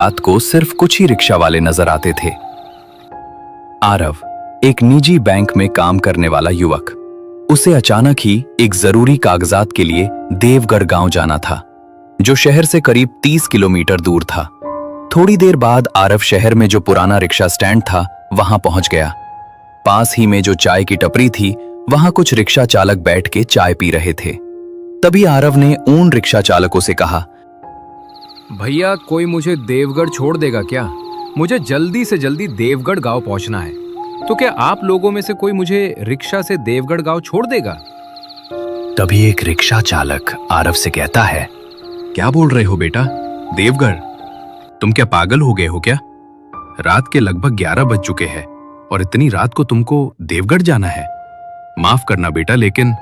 रात को सिर्फ कुछ ही रिक्शा वाले नजर आते थे। आरव एक निजी बैंक में काम करने वाला युवक। उसे अचानक ही एक जरूरी कागजात के लिए देवगढ़ गांव जाना था, जो शहर से करीब 30 किलोमीटर दूर था। थोड़ी देर बाद आरव शहर में जो पुराना रिक्शा स्टैंड था वहां पहुंच गया। पास ही में जो चाय की टपरी थी वहां कुछ रिक्शा चालक बैठ के चाय पी रहे थे। तभी आरव ने उन रिक्शा चालकों से कहा, भैया कोई मुझे देवगढ़ छोड़ देगा क्या? मुझे जल्दी से जल्दी देवगढ़ गांव पहुंचना है, तो क्या आप लोगों में से कोई मुझे रिक्शा से देवगढ़ गांव छोड़ देगा? तभी एक रिक्शा चालक आरव से कहता है, क्या बोल रहे हो बेटा? देवगढ़? तुम क्या पागल हो गए हो क्या? रात के लगभग 11 बज चुके हैं और इतनी रात को तुमको देवगढ़ जाना है? माफ करना बेटा, लेकिन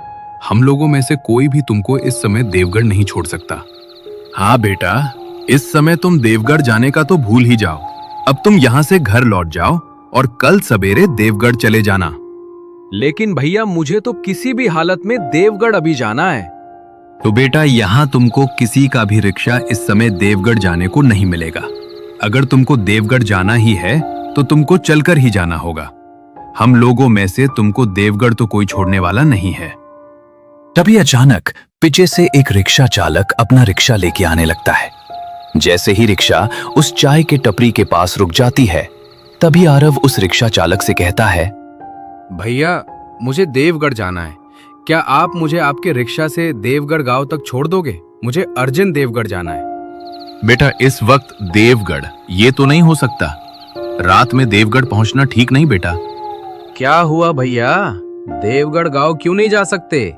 हम लोगों में से कोई भी तुमको इस समय देवगढ़ नहीं छोड़ सकता। हाँ बेटा, इस समय तुम देवगढ़ जाने का तो भूल ही जाओ। अब तुम यहाँ से घर लौट जाओ और कल सवेरे देवगढ़ चले जाना। लेकिन भैया मुझे तो किसी भी हालत में देवगढ़ अभी जाना है। तो बेटा, यहाँ तुमको किसी का भी रिक्शा इस समय देवगढ़ जाने को नहीं मिलेगा। अगर तुमको देवगढ़ जाना ही है तो तुमको चलकर ही जाना होगा। हम लोगों में से तुमको देवगढ़ तो कोई छोड़ने वाला नहीं है। तभी अचानक पीछे से एक रिक्शा चालक अपना रिक्शा लेके आने लगता है। जैसे ही रिक्शा उस चाय के टपरी के पास रुक जाती है, तभी आरव उस रिक्शा चालक से कहता है, भैया मुझे देवगढ़ जाना है, क्या आप मुझे आपके रिक्शा से देवगढ़ गांव तक छोड़ दोगे? मुझे अर्जेंट देवगढ़ जाना है। बेटा, इस वक्त देवगढ़ ये तो नहीं हो सकता। रात में देवगढ़ पहुंचना ठीक नहीं बेटा। क्या हुआ भैया, देवगढ़ गांव क्यों नहीं जा सकते?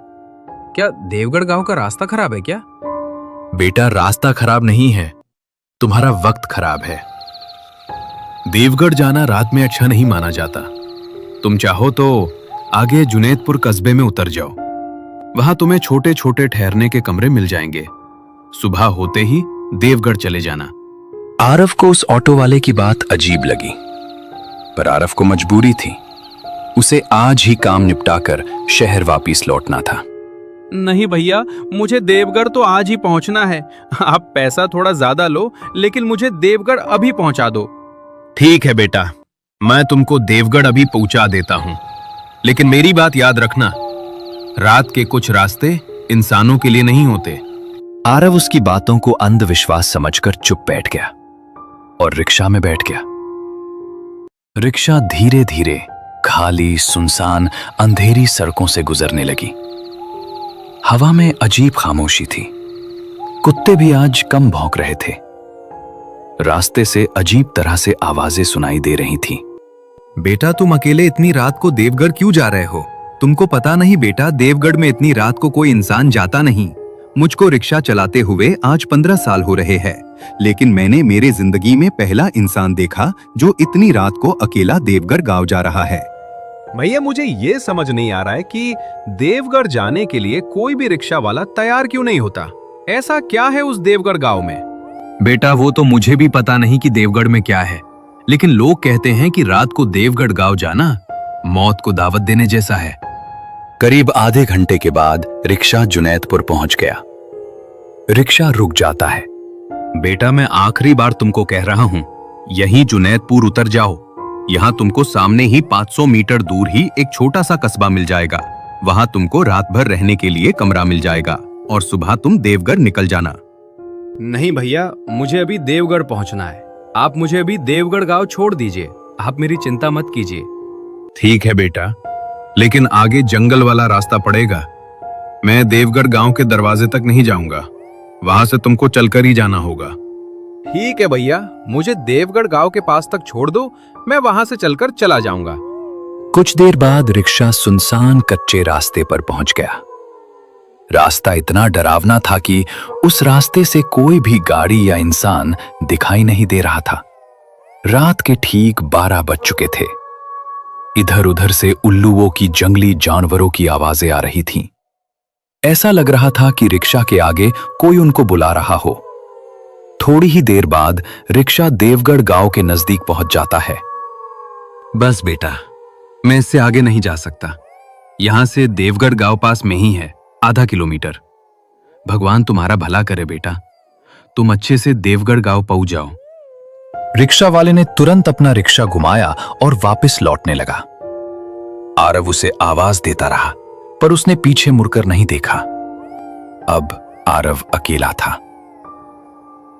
क्या देवगढ़ गांव का रास्ता खराब है क्या? बेटा, रास्ता खराब नहीं है, तुम्हारा वक्त खराब है। देवगढ़ जाना रात में अच्छा नहीं माना जाता। तुम चाहो तो आगे जुनैदपुर कस्बे में उतर जाओ। वहां तुम्हें छोटे छोटे ठहरने के कमरे मिल जाएंगे। सुबह होते ही देवगढ़ चले जाना। आरव को उस ऑटो वाले की बात अजीब लगी, पर आरव को मजबूरी थी। उसे आज ही काम निपटाकर शहर वापस लौटना था। नहीं भैया, मुझे देवगढ़ तो आज ही पहुंचना है। आप पैसा थोड़ा ज्यादा लो, लेकिन मुझे देवगढ़ अभी पहुंचा दो। ठीक है बेटा, मैं तुमको देवगढ़ अभी पहुंचा देता हूं, लेकिन मेरी बात याद रखना, रात के कुछ रास्ते इंसानों के लिए नहीं होते। आरव उसकी बातों को अंधविश्वास समझकर चुप बैठ गया और रिक्शा में बैठ गया। रिक्शा धीरे धीरे खाली, सुनसान, अंधेरी सड़कों से गुजरने लगी। हवा में अजीब खामोशी थी। कुत्ते भी आज कम भौंक रहे थे। रास्ते से अजीब तरह से आवाजें सुनाई दे रही थीं। बेटा, तुम अकेले इतनी रात को देवगढ़ क्यों जा रहे हो? तुमको पता नहीं बेटा, देवगढ़ में इतनी रात को कोई इंसान जाता नहीं। मुझको रिक्शा चलाते हुए आज 15 साल हो रहे हैं, लेकिन मैंने मेरे जिंदगी में पहला इंसान देखा जो इतनी रात को अकेला देवगढ़ गांव जा रहा है। भैया, मुझे ये समझ नहीं आ रहा है कि देवगढ़ जाने के लिए कोई भी रिक्शा वाला तैयार क्यों नहीं होता। ऐसा क्या है उस देवगढ़ गांव में? बेटा, वो तो मुझे भी पता नहीं कि देवगढ़ में क्या है, लेकिन लोग कहते हैं कि रात को देवगढ़ गांव जाना मौत को दावत देने जैसा है। करीब आधे घंटे के बाद रिक्शा जुनैदपुर पहुंच गया। रिक्शा रुक जाता है। बेटा, मैं आखिरी बार तुमको कह रहा हूं, यहीं जुनैदपुर उतर जाओ। यहाँ तुमको सामने ही 500 मीटर दूर ही एक छोटा सा कस्बा मिल जाएगा। वहां तुमको रात भर रहने के लिए कमरा मिल जाएगा और सुबह तुम देवगढ़ निकल जाना। नहीं भैया, मुझे अभी देवगढ़ पहुंचना है। आप मुझे अभी देवगढ़ गांव छोड़ दीजिए। आप मेरी चिंता मत कीजिए। ठीक है बेटा, लेकिन आगे जंगल वाला रास्ता पड़ेगा। मैं देवगढ़ गांव के दरवाजे तक नहीं जाऊंगा, वहां से तुमको चलकर ही जाना होगा। ठीक है भैया, मुझे देवगढ़ गांव के पास तक छोड़ दो, मैं वहां से चलकर चला जाऊंगा। कुछ देर बाद रिक्शा सुनसान कच्चे रास्ते पर पहुंच गया। रास्ता इतना डरावना था कि उस रास्ते से कोई भी गाड़ी या इंसान दिखाई नहीं दे रहा था। रात के ठीक 12 बज चुके थे। इधर उधर से उल्लुओं की, जंगली जानवरों की आवाजें आ रही थीं। ऐसा लग रहा था कि रिक्शा के आगे कोई उनको बुला रहा हो। थोड़ी ही देर बाद रिक्शा देवगढ़ गांव के नजदीक पहुंच जाता है। बस बेटा, मैं इससे आगे नहीं जा सकता। यहां से देवगढ़ गांव पास में ही है, आधा किलोमीटर। भगवान तुम्हारा भला करे बेटा, तुम अच्छे से देवगढ़ गांव पहुंच जाओ। रिक्शा वाले ने तुरंत अपना रिक्शा घुमाया और वापस लौटने लगा। आरव उसे आवाज देता रहा, पर उसने पीछे मुड़कर नहीं देखा। अब आरव अकेला था।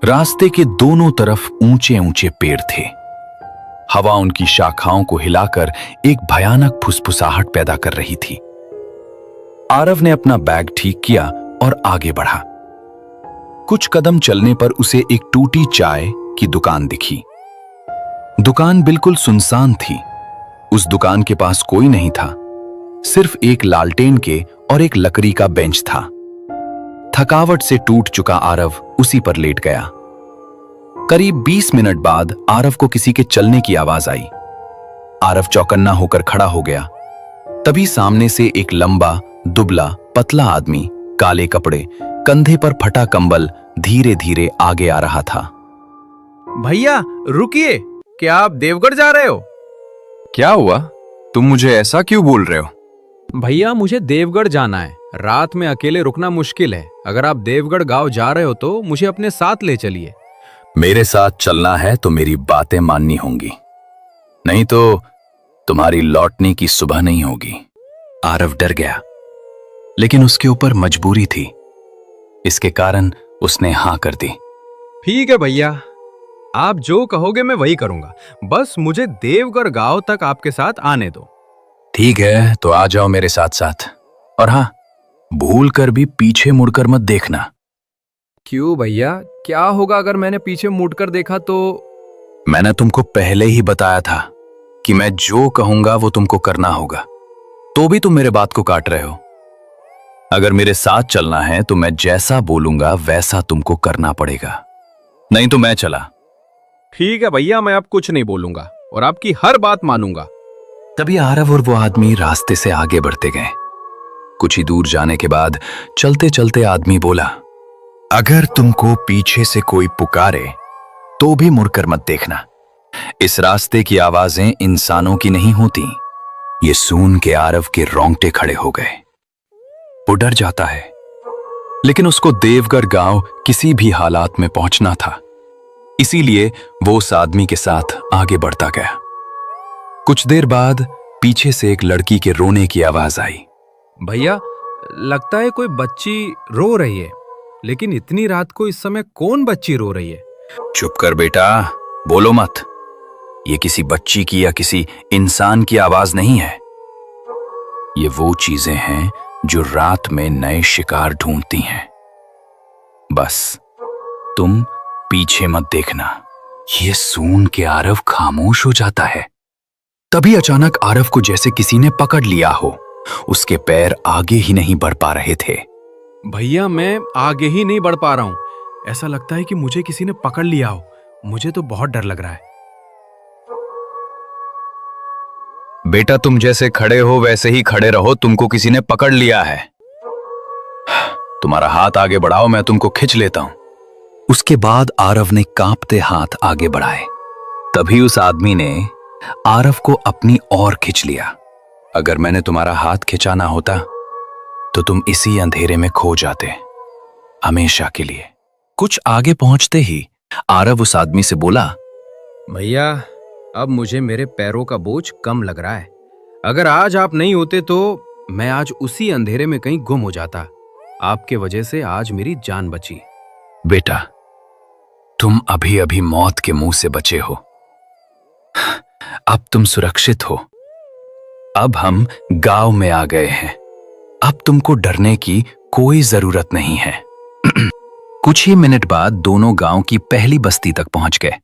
रास्ते के दोनों तरफ ऊंचे ऊंचे पेड़ थे। हवा उनकी शाखाओं को हिलाकर एक भयानक फुसफुसाहट पैदा कर रही थी। आरव ने अपना बैग ठीक किया और आगे बढ़ा। कुछ कदम चलने पर उसे एक टूटी चाय की दुकान दिखी। दुकान बिल्कुल सुनसान थी। उस दुकान के पास कोई नहीं था, सिर्फ एक लालटेन के और एक लकड़ी का बेंच था। थकावट से टूट चुका आरव उसी पर लेट गया। करीब 20 मिनट बाद आरव को किसी के चलने की आवाज आई। आरव चौकन्ना होकर खड़ा हो गया। तभी सामने से एक लंबा, दुबला, पतला आदमी, काले कपड़े, कंधे पर फटा कंबल धीरे धीरे आगे आ रहा था। भैया रुकिए, क्या आप देवगढ़ जा रहे हो? क्या हुआ? तुम मुझे ऐसा क्यों बोल रहे हो? भैया मुझे देवगढ़ जाना है। रात में अकेले रुकना मुश्किल है। अगर आप देवगढ़ गांव जा रहे हो तो मुझे अपने साथ ले चलिए। मेरे साथ चलना है तो मेरी बातें माननी होंगी, नहीं तो तुम्हारी लौटने की सुबह नहीं होगी। आरव डर गया, लेकिन उसके ऊपर मजबूरी थी। इसके कारण उसने हां कर दी। ठीक है भैया, आप जो कहोगे मैं वही करूंगा। बस मुझे देवगढ़ गांव तक आपके साथ आने दो। ठीक है, तो आ जाओ मेरे साथ साथ। और हाँ, भूल कर भी पीछे मुड़कर मत देखना। क्यों भैया, क्या होगा अगर मैंने पीछे मुड़कर देखा तो? मैंने तुमको पहले ही बताया था कि मैं जो कहूंगा वो तुमको करना होगा, तो भी तुम मेरे बात को काट रहे हो। अगर मेरे साथ चलना है तो मैं जैसा बोलूंगा वैसा तुमको करना पड़ेगा, नहीं तो मैं चला। ठीक है भैया, मैं अब कुछ नहीं बोलूंगा और आपकी हर बात मानूंगा। तभी आरव और वो आदमी रास्ते से आगे बढ़ते गए। कुछ ही दूर जाने के बाद चलते चलते आदमी बोला, अगर तुमको पीछे से कोई पुकारे तो भी मुड़कर मत देखना। इस रास्ते की आवाजें इंसानों की नहीं होती। ये सुन के आरव के रोंगटे खड़े हो गए। वो डर जाता है, लेकिन उसको देवगढ़ गांव किसी भी हालात में पहुंचना था, इसीलिए वो उस आदमी के साथ आगे बढ़ता गया। कुछ देर बाद पीछे से एक लड़की के रोने की आवाज आई। भैया, लगता है कोई बच्ची रो रही है, लेकिन इतनी रात को इस समय कौन बच्ची रो रही है? चुप कर बेटा, बोलो मत। ये किसी बच्ची की या किसी इंसान की आवाज नहीं है। ये वो चीजें हैं जो रात में नए शिकार ढूंढती हैं। बस तुम पीछे मत देखना। ये सुन के आरव खामोश हो जाता है। तभी अचानक आरव को जैसे किसी ने पकड़ लिया हो। उसके पैर आगे ही नहीं बढ़ पा रहे थे। भैया, मैं आगे ही नहीं बढ़ पा रहा हूं। ऐसा लगता है कि मुझे किसी ने पकड़ लिया हो। मुझे तो बहुत डर लग रहा है। बेटा, तुम जैसे खड़े हो वैसे ही खड़े रहो। तुमको किसी ने पकड़ लिया है। तुम्हारा हाथ आगे बढ़ाओ, मैं तुमको खींच लेता हूं। उसके बाद आरव ने कांपते हाथ आगे बढ़ाए। तभी उस आदमी ने आरव को अपनी ओर खींच लिया। अगर मैंने तुम्हारा हाथ खिंचाना होता तो तुम इसी अंधेरे में खो जाते, हमेशा के लिए। कुछ आगे पहुंचते ही आरव उस आदमी से बोला, भैया, अब मुझे मेरे पैरों का बोझ कम लग रहा है। अगर आज आप नहीं होते तो मैं आज उसी अंधेरे में कहीं गुम हो जाता। आपके वजह से आज मेरी जान बची। बेटा, तुम अभी अभी मौत के मुंह से बचे हो। अब तुम सुरक्षित हो। अब हम गांव में आ गए हैं। अब तुमको डरने की कोई जरूरत नहीं है। कुछ ही मिनट बाद दोनों गांव की पहली बस्ती तक पहुंच गए।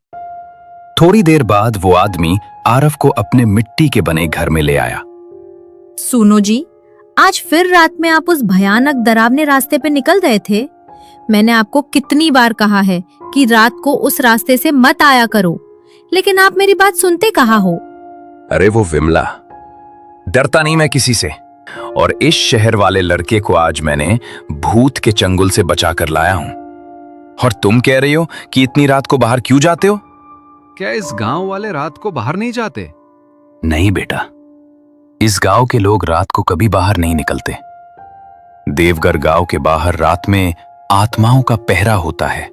थोड़ी देर बाद वो आदमी आरव को अपने मिट्टी के बने घर में ले आया। सुनो जी, आज फिर रात में आप उस भयानक डरावने रास्ते पे निकल गए थे। मैंने आपको कितनी बार कहा है कि रात को उस रास्ते से मत आया करो, लेकिन आप मेरी बात सुनते कहाँ हो? अरे वो विमला, डरता नहीं मैं किसी से। और इस शहर वाले लड़के को आज मैंने भूत के चंगुल से बचा कर लाया हूं। और तुम कह रही हो कि इतनी रात को बाहर क्यों जाते हो? क्या इस गांव वाले रात को बाहर नहीं जाते? नहीं बेटा, इस गांव के लोग रात को कभी बाहर नहीं निकलते। देवगढ़ गांव के बाहर रात में आत्माओं का पहरा होता है।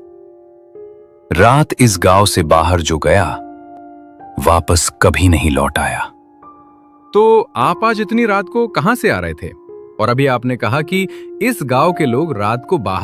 रात इस गांव से बाहर जो गया वापस कभी नहीं लौट आया। तो आप आज इतनी रात को कहां से आ रहे थे? और अभी आपने कहा कि इस गांव के लोग रात को बाहर